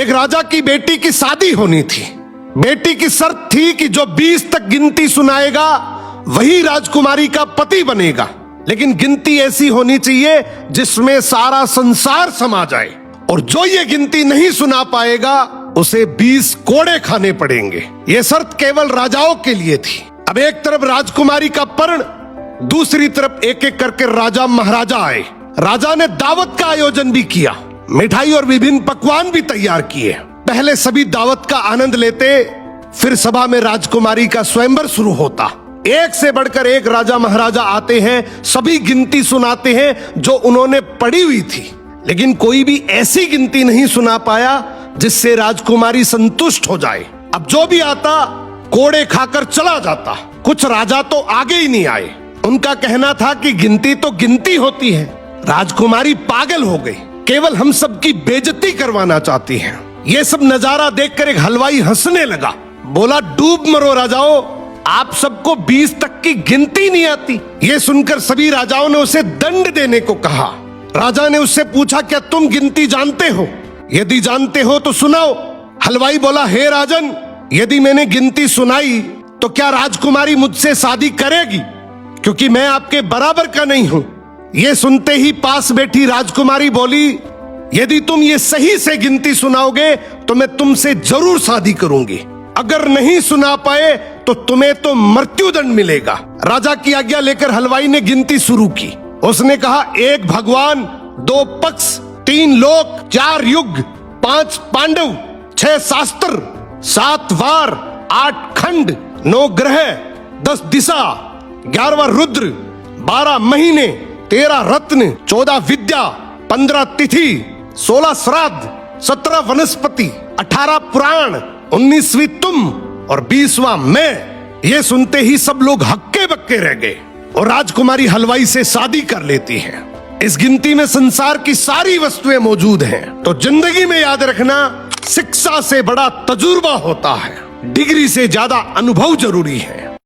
एक राजा की बेटी की शादी होनी थी। बेटी की शर्त थी कि जो 20 तक गिनती सुनाएगा वही राजकुमारी का पति बनेगा, लेकिन गिनती ऐसी होनी चाहिए जिसमें सारा संसार समा जाए, और जो ये गिनती नहीं सुना पाएगा उसे 20 कोड़े खाने पड़ेंगे। ये शर्त केवल राजाओं के लिए थी। अब एक तरफ राजकुमारी का पर्ण, दूसरी तरफ एक एक करके राजा महाराजा आए। राजा ने दावत का आयोजन भी किया, मिठाई और विभिन्न पकवान भी तैयार किए। पहले सभी दावत का आनंद लेते, फिर सभा में राजकुमारी का स्वयंवर शुरू होता। एक से बढ़कर एक राजा महाराजा आते हैं, सभी गिनती सुनाते हैं जो उन्होंने पढ़ी हुई थी, लेकिन कोई भी ऐसी गिनती नहीं सुना पाया जिससे राजकुमारी संतुष्ट हो जाए। अब जो भी आता कोड़े खाकर चला जाता। कुछ राजा तो आगे ही नहीं आए। उनका कहना था कि गिनती तो गिनती होती है, राजकुमारी पागल हो गई, केवल हम सबकी बेइज्जती करवाना चाहती हैं। ये सब नजारा देखकर एक हलवाई हंसने लगा, बोला, डूब मरो राजाओं, आप सबको 20 तक की गिनती नहीं आती। ये सुनकर सभी राजाओं ने उसे दंड देने को कहा। राजा ने उससे पूछा, क्या तुम गिनती जानते हो? यदि जानते हो तो सुनाओ। हलवाई बोला, हे राजन, यदि मैंने गिनती सुनाई तो क्या राजकुमारी मुझसे शादी करेगी, क्योंकि मैं आपके बराबर का नहीं हूं। ये सुनते ही पास बैठी राजकुमारी बोली, यदि तुम ये सही से गिनती सुनाओगे तो मैं तुमसे जरूर शादी करूंगी, अगर नहीं सुना पाए तो तुम्हें तो मृत्युदंड मिलेगा। राजा की आज्ञा लेकर हलवाई ने गिनती शुरू की। उसने कहा, 1 भगवान, 2 पक्ष, 3 लोक, 4 युग, 5 पांडव, 6 शास्त्र, 7 वार, 8 खंड, 9 ग्रह, 10 दिशा, 11वां रुद्र, 12 महीने, 13 रत्न, 14 विद्या, 15 तिथि, 16 श्राद्ध, 17 वनस्पति, 18 पुराण, 19वीं तुम और 20वां मैं। ये सुनते ही सब लोग हक्के बक्के रह गए और राजकुमारी हलवाई से शादी कर लेती है। इस गिनती में संसार की सारी वस्तुएं मौजूद हैं। तो जिंदगी में याद रखना, शिक्षा से बड़ा तजुर्बा होता है, डिग्री से ज्यादा अनुभव जरूरी है।